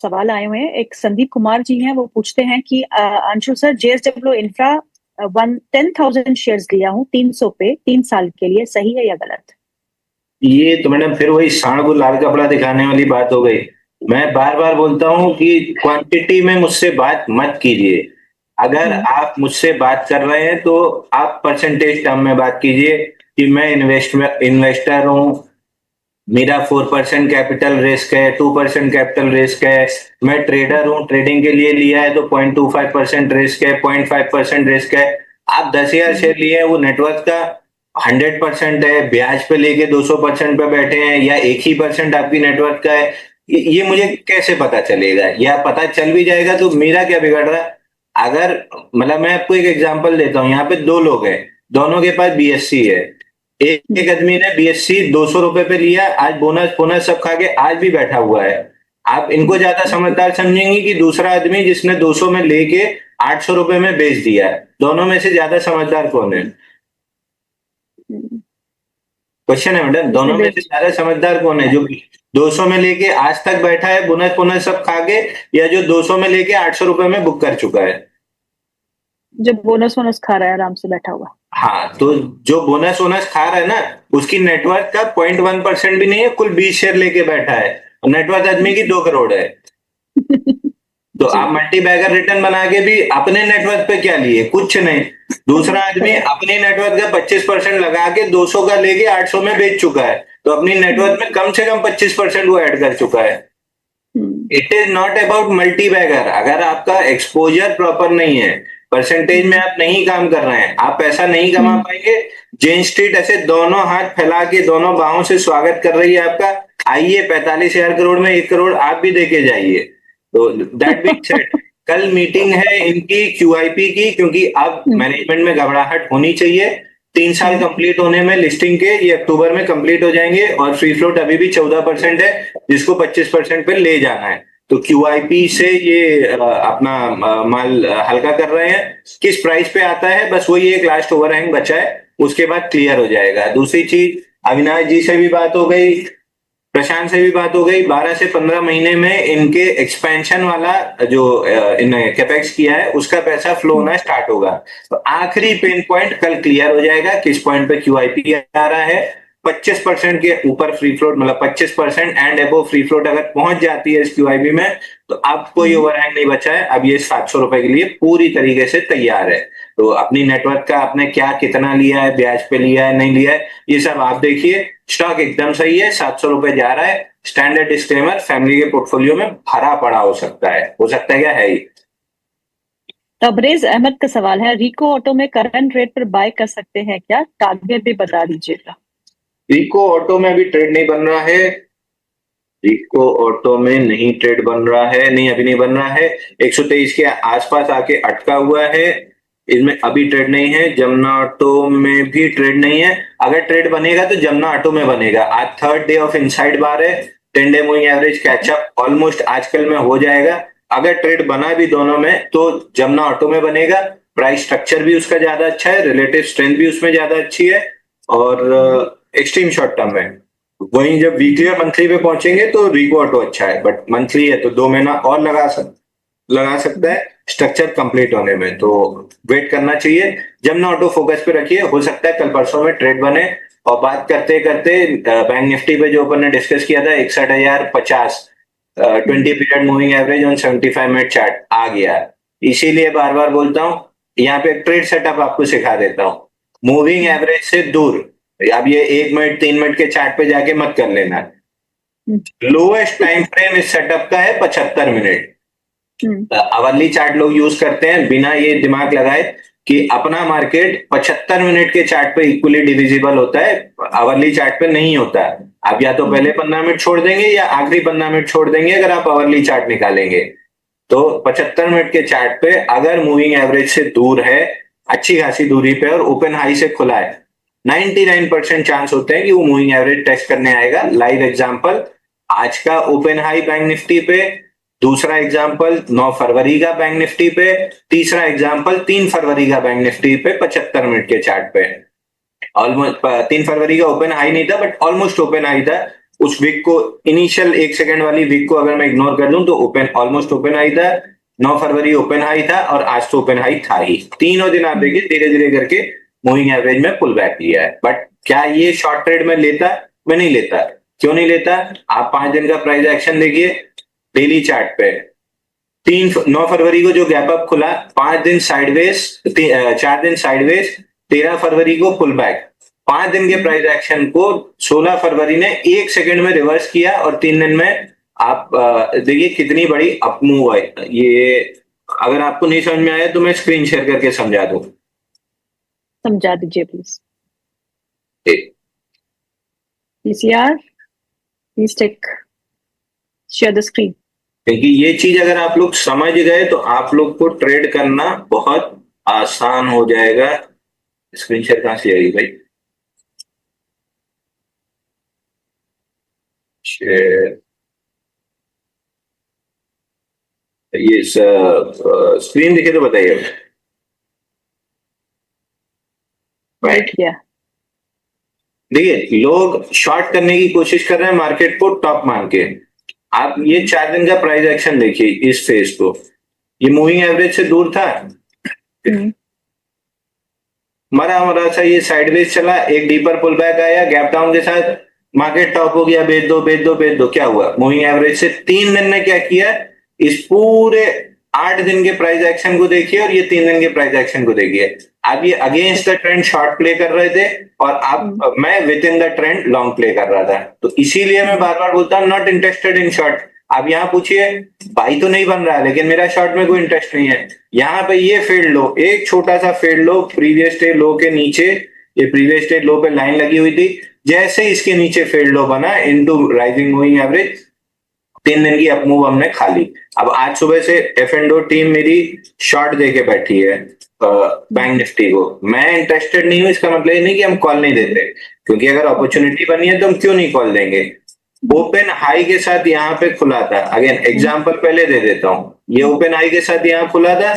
सवाल आए हुए हैं। एक संदीप कुमार जी हैं, वो पूछते हैं कि Anshul sir, JSW infra 10,000 shares लिया हूँ 300 पे 3 साल के लिए, सही है या गलत? ये तो मैडम फिर वही सांड को लाल कपड़ा दिखाने वाली बात हो गई। मैं बार बार बोलता हूँ कि क्वांटिटी में मुझसे बात मत कीजिए। अगर आप मुझसे बात कर रहे हैं तो आप परसेंटेज टर्म में बात कीजिए कि मैं इन्वेस्टर हूँ, मेरा 4% कैपिटल रिस्क है, 2% कैपिटल रिस्क है, मैं ट्रेडर हूँ, ट्रेडिंग के लिए लिया है तो 0.25% रिस्क है, 0.5% रिस्क है। आप 10,000 शेयर लिए हैं, वो नेटवर्क का 100% है, ब्याज पे लेके 200% पे बैठे हैं, या 1 ही % आपकी नेटवर्क का है, ये मुझे कैसे पता चलेगा? या पता चल भी जाएगा तो मेरा क्या बिगड़ रहा है? अगर मतलब मैं आपको एक एग्जांपल देता हूँ, यहाँ पे दो लोग हैं, दोनों के पास बीएससी है। एक आदमी ने बीएससी 200 रुपए पे लिया, आज बोनस बोनस सब खा के आज भी बैठा हुआ है। आप इनको ज्यादा समझदार समझेंगे कि दूसरा आदमी जिसने 200 में लेके 800 रुपए में बेच दिया है? दोनों में से ज्यादा समझदार कौन है? क्वेश्चन है मैडम, दोनों में से ज्यादा समझदार कौन है? जो 200 में लेके आज तक बैठा है बोनस बोनस सब खा के, या जो 200 में लेके 800 रुपए में बुक कर चुका है? जो बोनस वोनस खा रहा है आराम से बैठा हुआ। हाँ, तो जो बोनस वोनस खा रहा है ना, उसकी नेटवर्थ का 0.1% भी नहीं है, कुल 20 शेयर लेके बैठा है, और नेटवर्थ आदमी की 2 करोड़ है। तो आप मल्टी बैगर रिटर्न बना के भी अपने नेटवर्थ पे क्या लिए? कुछ नहीं। दूसरा आदमी अपने नेटवर्थ का 25% लगा के 200 का लेके 800 में बेच चुका है, तो अपनी नेटवर्थ में कम से कम 25% वो ऐड कर चुका है। It is not about multibagger. अगर आपका एक्सपोजर प्रॉपर नहीं है, परसेंटेज में आप नहीं काम कर रहे हैं, आप पैसा नहीं कमा पाएंगे। जेन स्ट्रीट ऐसे दोनों हाथ फैला के दोनों बाहों से स्वागत कर रही है आपका, आइए 45,000 करोड़ में 1 करोड़ आप भी देके जाइए। तो दैट बीइंग सेड, कल मीटिंग है इनकी क्यूआईपी की, क्योंकि अब मैनेजमेंट में घबराहट होनी चाहिए। 3 साल कंप्लीट होने में लिस्टिंग के, ये अक्टूबर में कंप्लीट हो जाएंगे, और फ्री फ्लोट अभी भी 14% है, जिसको 25% पे ले जाना है। तो क्यूआईपी से ये अपना माल हल्का कर रहे हैं। किस प्राइस पे आता है, बस वही एक लास्ट ओवरहैंग बचा है, उसके बाद क्लियर हो जाएगा। दूसरी चीज, अविनाश जी से भी बात हो गई, प्रशांत से भी बात हो गई। 12 से 15 महीने में इनके एक्सपेंशन वाला जो इन्हें कैपेक्स किया है, उसका पैसा फ्लो होना स्टार्ट होगा। तो आखिरी पेन पॉइंट कल क्लियर हो जाएगा, किस पॉइंट पे क्यूआईपी आ रहा है। 25% के ऊपर फ्री फ्लोट, मतलब 25% एंड अबव फ्री फ्लोट अगर पहुंच जाती है इस क्यूआईबी में, तो अब कोई ओवरहैंग नहीं बचा है। अब ये 700 रुपए के लिए पूरी तरीके से तैयार है। तो अपनी नेटवर्क का आपने क्या कितना लिया है, ब्याज पे लिया है नहीं लिया है, ये सब आप देखिए। स्टॉक एकदम सही है, 700 रुपए जा रहा है। स्टैंडर्ड डिस्क्लेमर, फैमिली के पोर्टफोलियो में भरा पड़ा हो सकता है क्या है ही। तबरेज अहमद का सवाल है, रिको ऑटो में करंट रेट पर बाय कर सकते हैं क्या? टारगेट भी बता दीजिएगा। रिको ऑटो में अभी ट्रेड नहीं बन रहा है। रिको ऑटो में नहीं ट्रेड बन रहा है, नहीं अभी नहीं बन रहा है। 123 के आसपास आके अटका हुआ है, इसमें अभी ट्रेड नहीं है। जमुना ऑटो में भी ट्रेड नहीं है। अगर ट्रेड बनेगा तो जमुना ऑटो में बनेगा। आज third day of inside bar है, 10 day moving average catch up almost आजकल में हो जाएगा। अगर ट्रेड बना भी दोनों में तो जमुना ऑटो में बनेगा। प्राइस स्ट्रक्चर भी उसका ज्यादा अच्छा है, रिलेटिव स्ट्रेंथ भी उसमें ज्यादा अच्छी है, और एक्सट्रीम शॉर्ट टर्म में। वहीं जब वीकली और मंथली पे पहुंचेंगे तो रिको ऑटो अच्छा है, बट मंथली है तो 2 महीना और लगा सकता है स्ट्रक्चर कंप्लीट होने में, तो वेट करना चाहिए। जमुना ऑटो फोकस पे रखिए, हो सकता है कल परसों में ट्रेड बने। और बात करते करते बैंक निफ्टी पे जो अपन ने डिस्कस किया था 61,050, 20 period moving average on 75 minute chart आ गया। इसीलिए बार बार बोलता हूँ, यहाँ पे ट्रेड सेटअप आपको सिखा देता हूँ। मूविंग एवरेज से दूर, अब ये 1 मिनट 3 मिनट के चार्ट पे जाके मत कर लेना। लोएस्ट टाइम फ्रेम इस सेटअप का है 75 मिनट। आवरली चार्ट लोग यूज करते हैं बिना ये दिमाग लगाए कि अपना मार्केट 75 मिनट के चार्ट पे इक्वली डिविजिबल होता है, आवरली चार्ट पे नहीं होता। आप या तो पहले 15 मिनट छोड़ देंगे या आखिरी 15 मिनट छोड़ देंगे अगर आप आवरली चार्ट निकालेंगे। तो 75 मिनट के चार्ट पे अगर मूविंग एवरेज से दूर है, अच्छी खासी दूरी पे, और ओपन हाई से खुला है, 99% चांस होते हैं कि वो मूविंग एवरेज टेस्ट करने आएगा। लाइव एग्जांपल, आज का ओपन हाई बैंक निफ्टी पे, दूसरा एग्जांपल 9 फरवरी का बैंक निफ्टी पे, तीसरा एग्जांपल 3 फरवरी का बैंक निफ्टी पे 75 मिनट के चार्ट पे। ऑलमोस्ट 3 फरवरी का ओपन हाई नहीं था, बट ऑलमोस्ट ओपन हाई था। उस विक को, इनिशियल 1 सेकंड वाली विक को अगर मैं इग्नोर कर दूं तो ओपन, ऑलमोस्ट ओपन हाई था, 9 फरवरी ओपन हाई था और आज तो ओपन हाई था ही। तीनों दिन आप देखिए धीरे धीरे करके मूविंग एवरेज में पुल बैक किया है। बट क्या ये शॉर्ट ट्रेड में लेता? मैं नहीं लेता। क्यों नहीं लेता? आप 5 दिन का प्राइस एक्शन देखिए डेली चार्ट पे। 9 फरवरी को जो गैप अप खुला, 5 दिन साइडवेज, 4 दिन साइडवेज, 13 फरवरी को पुल बैक। 5 दिन के प्राइस एक्शन को 16 फरवरी ने 1 सेकंड में रिवर्स किया और 3 दिन में आप देखिए कितनी बड़ी अपमूव है ये। अगर आपको नहीं समझ में आया तो मैं स्क्रीन शेयर करके समझा दूं। समझा दीजिए प्लीज। ठीक। PCR please take share the screen. क्योंकि ये चीज अगर आप लोग समझ गए तो आप लोग को ट्रेड करना बहुत आसान हो जाएगा। स्क्रीन शेयर कहां से आएगी भाई? शेयर, ये स्क्रीन दिखे तो बताइए। राइट, देखिए लोग शॉर्ट करने की कोशिश कर रहे हैं मार्केट को टॉप मान के। आप ये 4 दिन का प्राइस एक्शन देखिए, इस फेज को, ये मूविंग एवरेज से दूर था, मरा मरा सा ये साइडवेज चला, एक डीपर पुल बैक आया, गैप डाउन के साथ मार्केट टॉप हो गया, बेच दो बेच दो बेच दो। क्या हुआ? मूविंग एवरेज से 3 दिन में क्या किया? इस पूरे 8 दिन के प्राइस एक्शन को देखिए और ये 3 दिन के प्राइस एक्शन को देखिए। आप ये against the trend short play कर रहे थे और आप, मैं with in the trend long play कर रहा था। तो इसीलिए मैं बार बार बोलता हूं नॉट इंटरेस्टेड इन शॉर्ट। आप यहाँ पूछिए बाई तो नहीं बन रहा है लेकिन मेरा शॉर्ट में कोई इंटरेस्ट नहीं है। यहाँ पे ये फेल्ड लो, एक छोटा सा फेल्ड लो प्रीवियस डे लो के नीचे, ये प्रीवियस डे लो पे लाइन लगी हुई थी, जैसे इसके नीचे फेल्ड लो बना इनटू राइजिंग मूविंग एवरेज, 3 दिन की अपमूव हमने खा ली। अब आज सुबह से F&O टीम मेरी शॉर्ट देके बैठी है बैंक निफ्टी को। मैं इंटरेस्टेड नहीं हूं, इसका मतलब ये नहीं कि हम कॉल नहीं देते, क्योंकि अगर अपॉर्चुनिटी बनी है तो हम क्यों नहीं कॉल देंगे। ओपन हाई के साथ यहाँ पे खुला था, अगेन एग्जांपल पहले दे देता हूं, ये ओपन हाई के साथ यहाँ खुला था,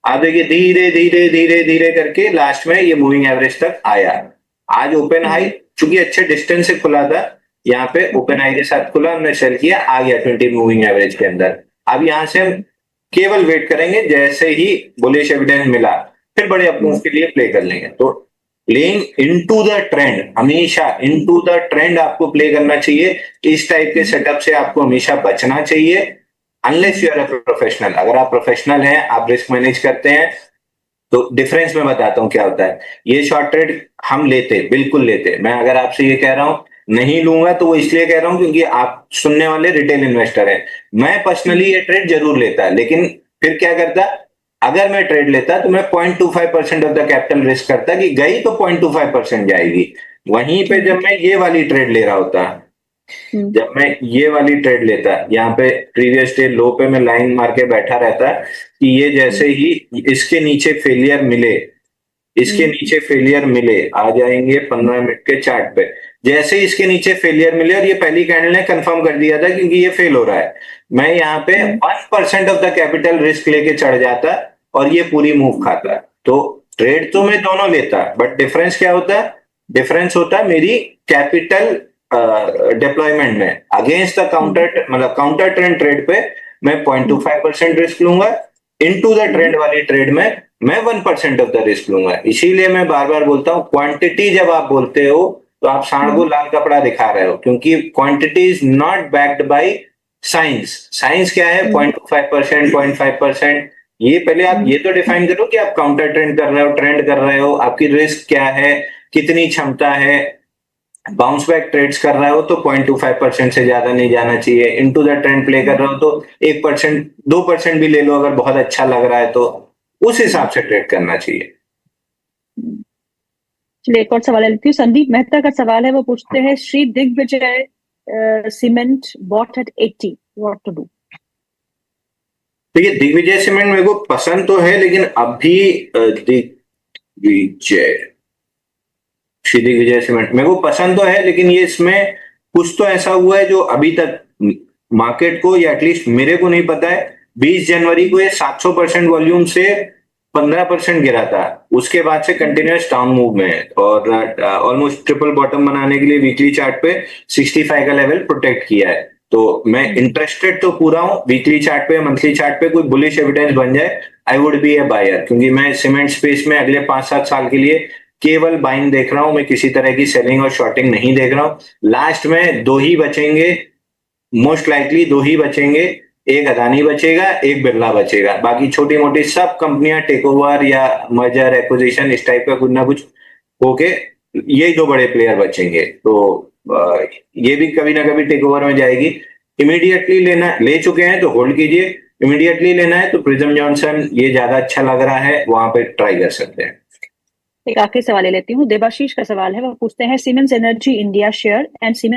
आप देखिए धीरे धीरे धीरे धीरे करके लास्ट में ये मूविंग एवरेज तक आया। आज ओपन हाई चूंकि अच्छे डिस्टेंस से खुला था, यहाँ पे ओपन हाई के साथ खुला, हमने सेल किया, आ गया 20 मूविंग एवरेज के अंदर। अब यहाँ से हम केवल वेट करेंगे, जैसे ही बुलिश एविडेंस मिला फिर बड़े अपमूव के लिए प्ले कर लेंगे। तो प्लेइंग इनटू द ट्रेंड, हमेशा इनटू द ट्रेंड आपको प्ले करना चाहिए। इस टाइप के सेटअप से आपको हमेशा बचना चाहिए, unless you are a professional. अगर आप प्रोफेशनल हैं, आप रिस्क मैनेज करते हैं, तो डिफरेंस में बताता हूं क्या होता है। ये शॉर्ट ट्रेड हम लेते, बिल्कुल लेते। मैं अगर आपसे ये कह रहा हूं नहीं लूंगा तो वो इसलिए कह रहा हूं क्योंकि आप सुनने वाले रिटेल इन्वेस्टर हैं। मैं पर्सनली ये ट्रेड जरूर लेता, लेकिन फिर क्या करता, अगर मैं ट्रेड लेता तो मैं 0.25% ऑफ द कैपिटल रिस्क करता कि गई तो 0.25% जाएगी। वहीं पे जब मैं ये वाली ट्रेड ले रहा होता, जब मैं ये वाली ट्रेड लेता, यहाँ पे प्रीवियस डे लो पे मैं लाइन मार के बैठा रहता कि ये जैसे ही इसके नीचे फेलियर मिले, इसके नीचे फेलियर मिले, आ जाएंगे 15 मिनट के चार्ट पे, जैसे ही इसके नीचे फेलियर मिले और ये पहली कैंडल ने कंफर्म कर दिया था क्योंकि ये फेल हो रहा है, मैं यहाँ पे 1% ऑफ द कैपिटल रिस्क लेके चढ़ जाता और ये पूरी मूव खाता। तो ट्रेड तो मैं दोनों लेता, बट डिफरेंस क्या होता है? डिफरेंस होता है मेरी कैपिटल डिप्लॉयमेंट में। अगेंस्ट द काउंटर, मतलब काउंटर ट्रेंड ट्रेड पे मैं 0.25% रिस्क लूंगा, इनटू द ट्रेंड वाली ट्रेड में मैं 1% ऑफ द रिस्क लूंगा। इसीलिए मैं बार बार बोलता हूं क्वांटिटी जब आप बोलते हो तो आप सांड को लाल कपड़ा दिखा रहे हो, क्योंकि quantity is not backed by science. Science क्या है? 0.5%, 0.5%। ये पहले आप ये तो डिफाइन करो कि आप काउंटर ट्रेंड कर रहे हो, ट्रेंड कर रहे हो, आपकी रिस्क क्या है, कितनी क्षमता है। बाउंस बैक ट्रेड्स कर रहे हो तो 0.25% से ज्यादा नहीं जाना चाहिए। इनटू द ट्रेंड प्ले कर रहे हो तो 1%, 2% भी ले लो अगर बहुत अच्छा लग रहा है तो, उस हिसाब से ट्रेड करना चाहिए। चलिए एक और सवाल लेती हूँ। संदीप मेहता का सवाल है, वो पूछते हैं Shri Digvijay cement bought at 80, what to do? देखिए दिग्विजय सीमेंट मेरे को पसंद तो है, लेकिन अभी दिग्विजय सीमेंट मेरे को पसंद तो है, लेकिन ये इसमें कुछ तो ऐसा हुआ है जो अभी तक मार्केट को, या एटलीस्ट मेरे को नहीं पता है। 20 जनवरी को ये 700% वॉल्यूम से 15% गिरा था, उसके बाद से कंटिन्यूअस डाउन मूव में है और ऑलमोस्ट ट्रिपल बॉटम बनाने के लिए वीकली चार्ट पे 65 का लेवल प्रोटेक्ट किया है। तो मैं इंटरेस्टेड तो पूरा हूं, वीकली चार्ट पे मंथली चार्ट पे कोई बुलिश एविडेंस बन जाए I would be a buyer, क्योंकि मैं सीमेंट स्पेस में अगले 5-7 साल के लिए केवल बाइंग देख रहा हूं, मैं किसी तरह की सेलिंग और शॉर्टिंग नहीं देख रहा हूं। लास्ट में दो ही बचेंगे, मोस्ट लाइकली दो ही बचेंगे, एक अदानी बचेगा, एक बिरला बचेगा, बाकी छोटी मोटी सब कंपनियां टेक ओवर या मर्जर एक्विजिशन इस टाइप का कुछ ना कुछ होके यही दो बड़े प्लेयर बचेंगे। तो ये भी कभी ना कभी टेक ओवर में जाएगी। इमीडिएटली लेना, ले चुके हैं तो होल्ड कीजिए, इमीडिएटली लेना है तो प्रिज्म जॉनसन ये ज्यादा अच्छा लग रहा है, वहां पे ट्राई कर सकते हैं। एक आखिरी सवाल ले लेती हूँ, देबाशीष का सवाल है, वो पूछते हैं siemens energy India share and siemens